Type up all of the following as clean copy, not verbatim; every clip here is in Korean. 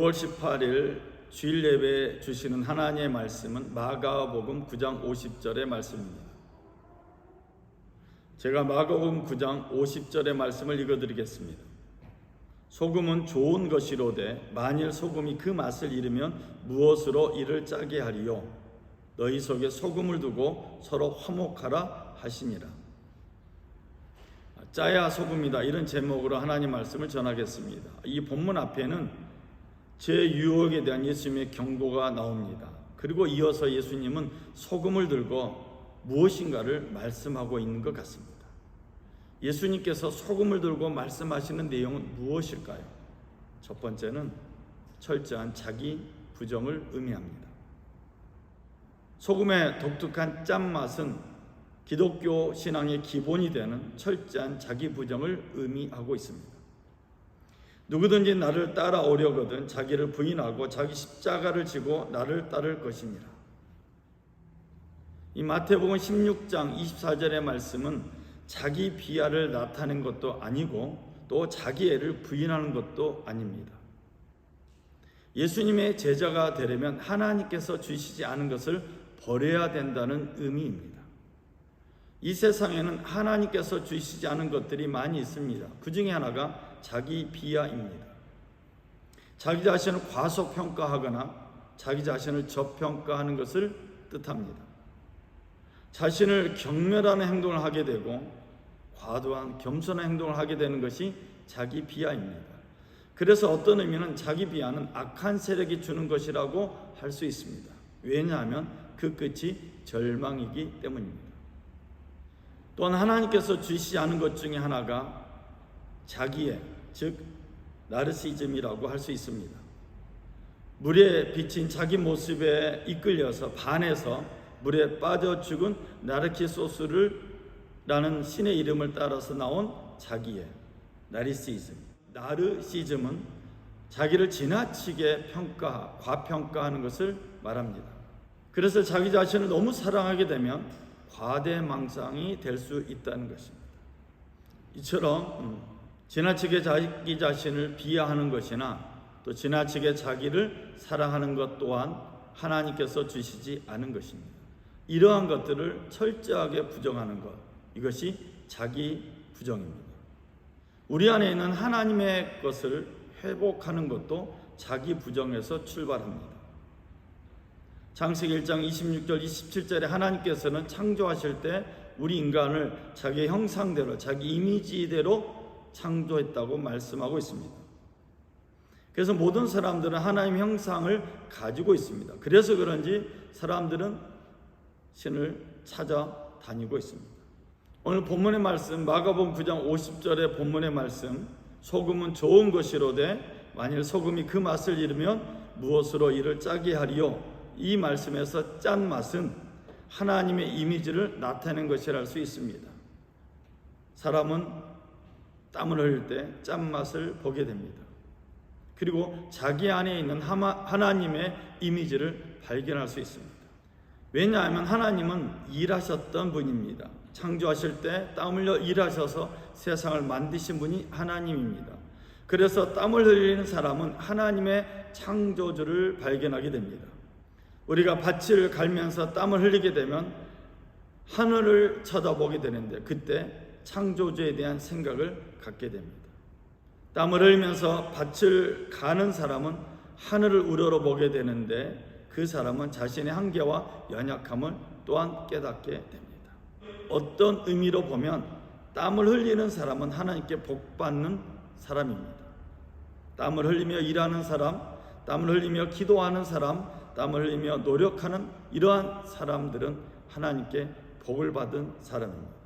9월 18일 주일 예배에 주시는 하나님의 말씀은 마가복음 9장 50절의 말씀입니다. 제가 마가복음 9장 50절의 말씀을 읽어드리겠습니다. 소금은 좋은 것이로되 만일 소금이 그 맛을 잃으면 무엇으로 이를 짜게 하리요? 너희 속에 소금을 두고 서로 화목하라 하시니라. 짜야 소금이다, 이런 제목으로 하나님 말씀을 전하겠습니다. 이 본문 앞에는 제유혹에 대한 예수님의 경고가 나옵니다. 그리고 이어서 예수님은 소금을 들고 무엇인가를 말씀하고 있는 것 같습니다. 예수님께서 소금을 들고 말씀하시는 내용은 무엇일까요? 첫 번째는 철저한 자기 부정을 의미합니다. 소금의 독특한 짠맛은 기독교 신앙의 기본이 되는 철저한 자기 부정을 의미하고 있습니다. 누구든지 나를 따라오려거든 자기를 부인하고 자기 십자가를 지고 나를 따를 것이니라. 이 마태복음 16장 24절의 말씀은 자기 비하를 나타낸 것도 아니고 또 자기애를 부인하는 것도 아닙니다. 예수님의 제자가 되려면 하나님께서 주시지 않은 것을 버려야 된다는 의미입니다. 이 세상에는 하나님께서 주시지 않은 것들이 많이 있습니다. 그 중에 하나가 자기 비하입니다. 자기 자신을 과소평가하거나 자기 자신을 저평가하는 것을 뜻합니다. 자신을 경멸하는 행동을 하게 되고 과도한 겸손한 행동을 하게 되는 것이 자기 비하입니다. 그래서 어떤 의미는 자기 비하는 악한 세력이 주는 것이라고 할 수 있습니다. 왜냐하면 그 끝이 절망이기 때문입니다. 또한 하나님께서 주시지 않은 것 중에 하나가 자기애, 즉 나르시즘이라고 할 수 있습니다. 물에 비친 자기 모습에 이끌려서 반해서 물에 빠져 죽은 나르키소스라는 신의 이름을 따라서 나온 자기애, 나르시즘. 나르시즘은 자기를 지나치게 과평가하는 것을 말합니다. 그래서 자기 자신을 너무 사랑하게 되면 과대망상이 될 수 있다는 것입니다. 이처럼 지나치게 자기 자신을 비하하는 것이나 또 지나치게 자기를 사랑하는 것 또한 하나님께서 주시지 않은 것입니다. 이러한 것들을 철저하게 부정하는 것, 이것이 자기 부정입니다. 우리 안에 있는 하나님의 것을 회복하는 것도 자기 부정에서 출발합니다. 창세기 1장 26절 27절에 하나님께서는 창조하실 때 우리 인간을 자기 형상대로 자기 이미지대로 창조했다고 말씀하고 있습니다. 그래서 모든 사람들은 하나님의 형상을 가지고 있습니다. 그래서 그런지 사람들은 신을 찾아다니고 있습니다. 오늘 본문의 말씀 마가복음 9장 50절의 본문의 말씀, 소금은 좋은 것이로되 만일 소금이 그 맛을 잃으면 무엇으로 이를 짜게 하리요? 이 말씀에서 짠맛은 하나님의 이미지를 나타내는 것이라 할 수 있습니다. 사람은 땀을 흘릴 때 짠맛을 보게 됩니다. 그리고 자기 안에 있는 하나님의 이미지를 발견할 수 있습니다. 왜냐하면 하나님은 일하셨던 분입니다. 창조하실 때 땀 흘려 일하셔서 세상을 만드신 분이 하나님입니다. 그래서 땀을 흘리는 사람은 하나님의 창조주를 발견하게 됩니다. 우리가 밭을 갈면서 땀을 흘리게 되면 하늘을 쳐다보게 되는데 그때 창조주에 대한 생각을 갖게 됩니다. 땀을 흘리면서 밭을 가는 사람은 하늘을 우러러보게 되는데 그 사람은 자신의 한계와 연약함을 또한 깨닫게 됩니다. 어떤 의미로 보면 땀을 흘리는 사람은 하나님께 복받는 사람입니다. 땀을 흘리며 일하는 사람, 땀을 흘리며 기도하는 사람, 땀을 흘리며 노력하는 이러한 사람들은 하나님께 복을 받은 사람입니다.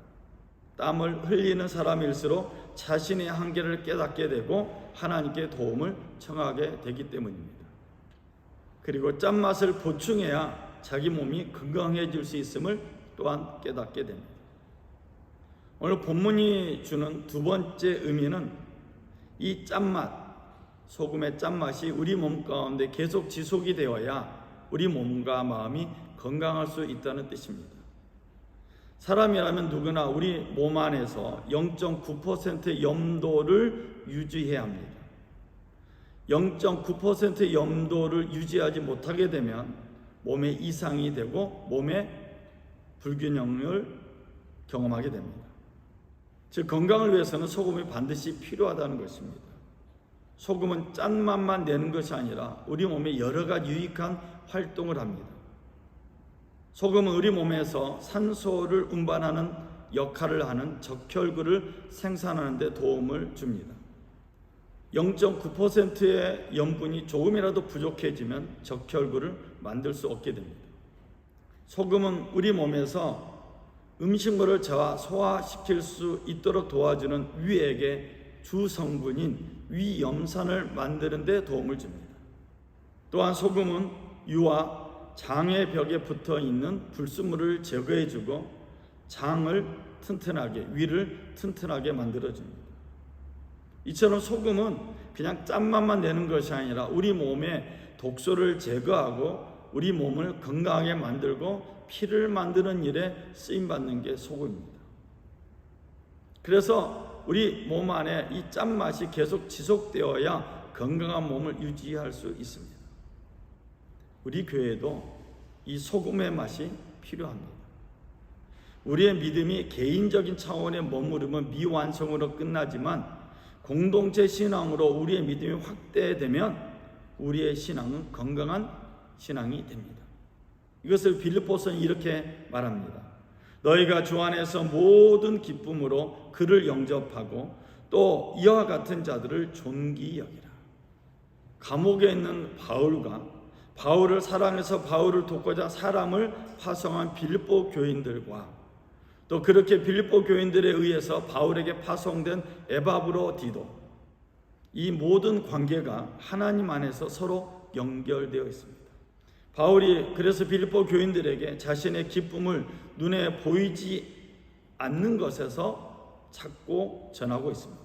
땀을 흘리는 사람일수록 자신의 한계를 깨닫게 되고 하나님께 도움을 청하게 되기 때문입니다. 그리고 짠맛을 보충해야 자기 몸이 건강해질 수 있음을 또한 깨닫게 됩니다. 오늘 본문이 주는 두 번째 의미는 이 짠맛, 소금의 짠맛이 우리 몸 가운데 계속 지속이 되어야 우리 몸과 마음이 건강할 수 있다는 뜻입니다. 사람이라면 누구나 우리 몸 안에서 0.9%의 염도를 유지해야 합니다. 0.9%의 염도를 유지하지 못하게 되면 몸에 이상이 되고 몸에 불균형을 경험하게 됩니다. 즉 건강을 위해서는 소금이 반드시 필요하다는 것입니다. 소금은 짠맛만 내는 것이 아니라 우리 몸에 여러 가지 유익한 활동을 합니다. 소금은 우리 몸에서 산소를 운반하는 역할을 하는 적혈구를 생산하는 데 도움을 줍니다. 0.9%의 염분이 조금이라도 부족해지면 적혈구를 만들 수 없게 됩니다. 소금은 우리 몸에서 음식물을 소화시킬 수 있도록 도와주는 위액의 주성분인 위염산을 만드는 데 도움을 줍니다. 또한 소금은 유와 장의 벽에 붙어 있는 불순물을 제거해주고 장을 튼튼하게, 위를 튼튼하게 만들어줍니다. 이처럼 소금은 그냥 짠맛만 내는 것이 아니라 우리 몸의 독소를 제거하고 우리 몸을 건강하게 만들고 피를 만드는 일에 쓰임받는 게 소금입니다. 그래서 우리 몸 안에 이 짠맛이 계속 지속되어야 건강한 몸을 유지할 수 있습니다. 우리 교회도 이 소금의 맛이 필요합니다. 우리의 믿음이 개인적인 차원에 머무르면 미완성으로 끝나지만 공동체 신앙으로 우리의 믿음이 확대되면 우리의 신앙은 건강한 신앙이 됩니다. 이것을 빌립보서는 이렇게 말합니다. 너희가 주 안에서 모든 기쁨으로 그를 영접하고 또 이와 같은 자들을 존귀 여기라. 감옥에 있는 바울을 사랑해서 바울을 돕고자 사람을 파송한 빌립보 교인들과 또 그렇게 빌립보 교인들에 의해서 바울에게 파송된 에바브로디도, 이 모든 관계가 하나님 안에서 서로 연결되어 있습니다. 바울이 그래서 빌립보 교인들에게 자신의 기쁨을 눈에 보이지 않는 것에서 찾고 전하고 있습니다.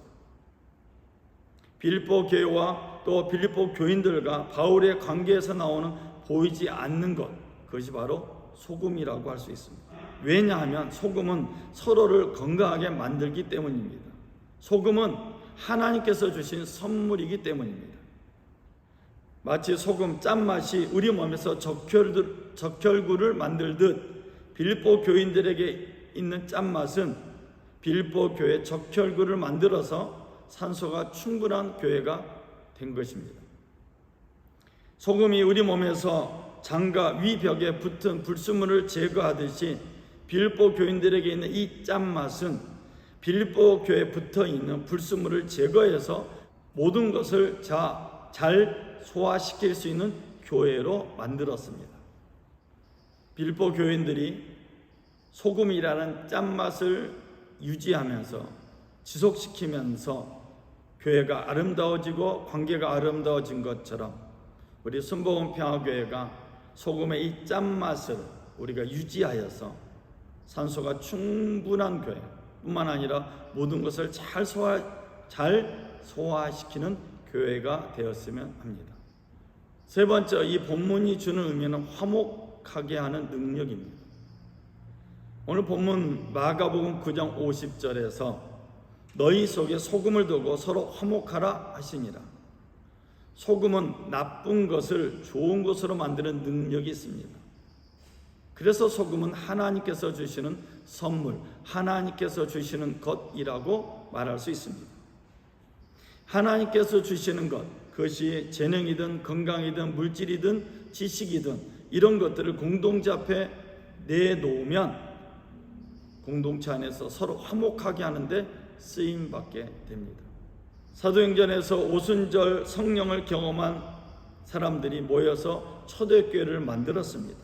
빌립보 교회와 또 빌립보 교인들과 바울의 관계에서 나오는 보이지 않는 것, 그것이 바로 소금이라고 할 수 있습니다. 왜냐하면 소금은 서로를 건강하게 만들기 때문입니다. 소금은 하나님께서 주신 선물이기 때문입니다. 마치 소금 짠맛이 우리 몸에서 적혈구를 만들듯 빌립보 교인들에게 있는 짠맛은 빌립보 교회 적혈구를 만들어서 산소가 충분한 교회가 된 것입니다. 소금이 우리 몸에서 장과 위벽에 붙은 불순물을 제거하듯이 빌립보 교인들에게 있는 이 짠맛은 빌립보 교회에 붙어있는 불순물을 제거해서 모든 것을 잘 소화시킬 수 있는 교회로 만들었습니다. 빌립보 교인들이 소금이라는 짠맛을 유지하면서 지속시키면서 교회가 아름다워지고 관계가 아름다워진 것처럼 우리 순복음 평화교회가 소금의 이 짠맛을 우리가 유지하여서 산소가 충분한 교회 뿐만 아니라 모든 것을 잘 소화시키는 교회가 되었으면 합니다. 세 번째, 이 본문이 주는 의미는 화목하게 하는 능력입니다. 오늘 본문 마가복음 9장 50절에서 너희 속에 소금을 두고 서로 화목하라 하시니라. 소금은 나쁜 것을 좋은 것으로 만드는 능력이 있습니다. 그래서 소금은 하나님께서 주시는 선물, 하나님께서 주시는 것이라고 말할 수 있습니다. 하나님께서 주시는 것, 그것이 재능이든 건강이든 물질이든 지식이든 이런 것들을 공동체 앞에 내놓으면 공동체 안에서 서로 화목하게 하는데 쓰임받게 됩니다. 사도행전에서 오순절 성령을 경험한 사람들이 모여서 초대교회를 만들었습니다.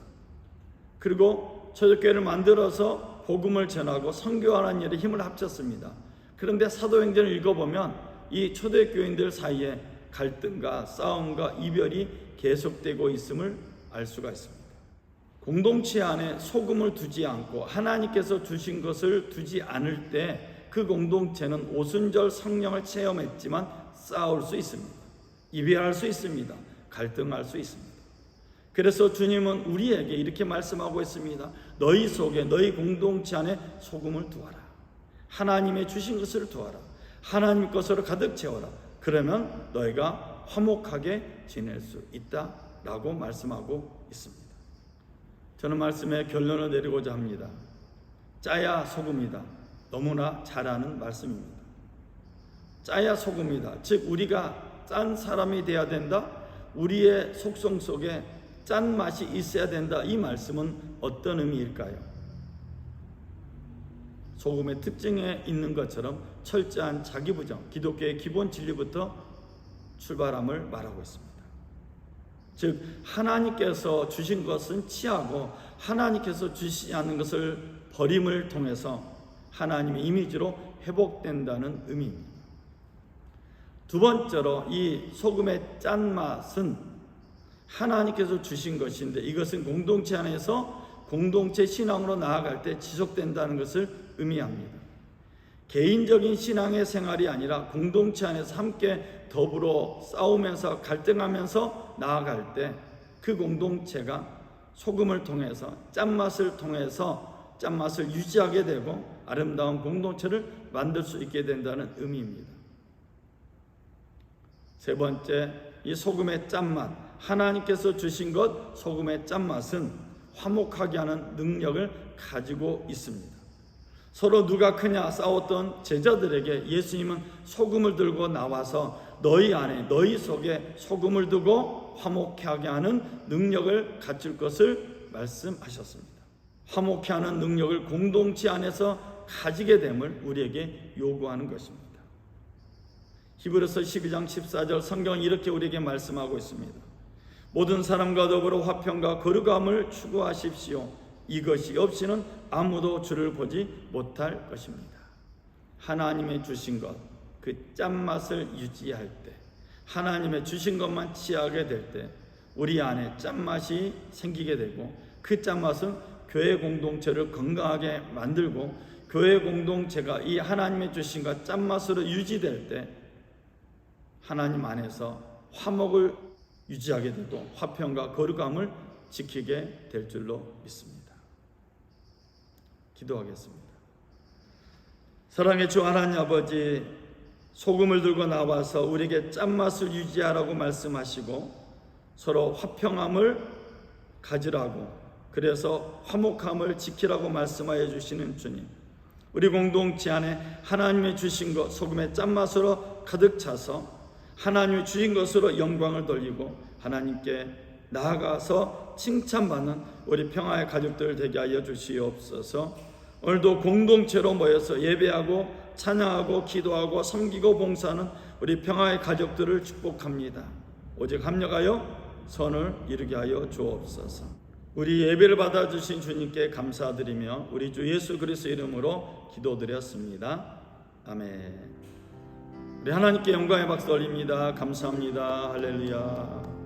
그리고 초대교회를 만들어서 복음을 전하고 선교하는 일에 힘을 합쳤습니다. 그런데 사도행전을 읽어보면 이 초대교인들 사이에 갈등과 싸움과 이별이 계속되고 있음을 알 수가 있습니다. 공동체 안에 소금을 두지 않고 하나님께서 주신 것을 두지 않을 때 그 공동체는 오순절 성령을 체험했지만 싸울 수 있습니다. 이별할 수 있습니다. 갈등할 수 있습니다. 그래서 주님은 우리에게 이렇게 말씀하고 있습니다. 너희 속에, 너희 공동체 안에 소금을 두어라. 하나님의 주신 것을 두어라. 하나님 것으로 가득 채워라. 그러면 너희가 화목하게 지낼 수 있다라고 말씀하고 있습니다. 저는 말씀의 결론을 내리고자 합니다. 짜야 소금이다. 너무나 잘 아는 말씀입니다. 짜야 소금이다. 즉 우리가 짠 사람이 돼야 된다. 우리의 속성 속에 짠 맛이 있어야 된다. 이 말씀은 어떤 의미일까요? 소금의 특징에 있는 것처럼 철저한 자기부정, 기독교의 기본 진리부터 출발함을 말하고 있습니다. 즉 하나님께서 주신 것은 취하고 하나님께서 주시지 않는 것을 버림을 통해서 하나님의 이미지로 회복된다는 의미입니다. 두 번째로 이 소금의 짠맛은 하나님께서 주신 것인데 이것은 공동체 안에서 공동체 신앙으로 나아갈 때 지속된다는 것을 의미합니다. 개인적인 신앙의 생활이 아니라 공동체 안에서 함께 더불어 싸우면서 갈등하면서 나아갈 때 그 공동체가 소금을 통해서 짠맛을 통해서 짠맛을 유지하게 되고 아름다운 공동체를 만들 수 있게 된다는 의미입니다. 세 번째, 이 소금의 짠맛, 하나님께서 주신 것 소금의 짠맛은 화목하게 하는 능력을 가지고 있습니다. 서로 누가 크냐 싸웠던 제자들에게 예수님은 소금을 들고 나와서 너희 안에 너희 속에 소금을 두고 화목하게 하는 능력을 갖출 것을 말씀하셨습니다. 화목케 하는 능력을 공동체 안에서 가지게 됨을 우리에게 요구하는 것입니다. 히브리서 12장 14절 성경은 이렇게 우리에게 말씀하고 있습니다. 모든 사람과 더불어 화평과 거룩함을 추구하십시오. 이것이 없이는 아무도 주를 보지 못할 것입니다. 하나님의 주신 것, 그 짠맛을 유지할 때, 하나님의 주신 것만 취하게 될 때 우리 안에 짠맛이 생기게 되고 그 짠맛은 교회 공동체를 건강하게 만들고 교회 공동체가 이 하나님의 주신 것 짠맛으로 유지될 때 하나님 안에서 화목을 유지하게 되고 화평과 거룩함을 지키게 될 줄로 믿습니다. 기도하겠습니다. 사랑의 주 하나님 아버지, 소금을 들고 나와서 우리에게 짠맛을 유지하라고 말씀하시고 서로 화평함을 가지라고, 그래서 화목함을 지키라고 말씀하여 주시는 주님, 우리 공동체 안에 하나님의 주신 것 소금의 짠맛으로 가득 차서 하나님이 주신 것으로 영광을 돌리고 하나님께 나아가서 칭찬받는 우리 평화의 가족들 되게 하여 주시옵소서. 오늘도 공동체로 모여서 예배하고 찬양하고 기도하고 섬기고 봉사하는 우리 평화의 가족들을 축복합니다. 오직 합력하여 선을 이루게 하여 주옵소서. 우리 예배를 받아주신 주님께 감사드리며 우리 주 예수 그리스도 이름으로 기도드렸습니다. 아멘. 우리 하나님께 영광의 박수 올립니다. 감사합니다. 할렐루야.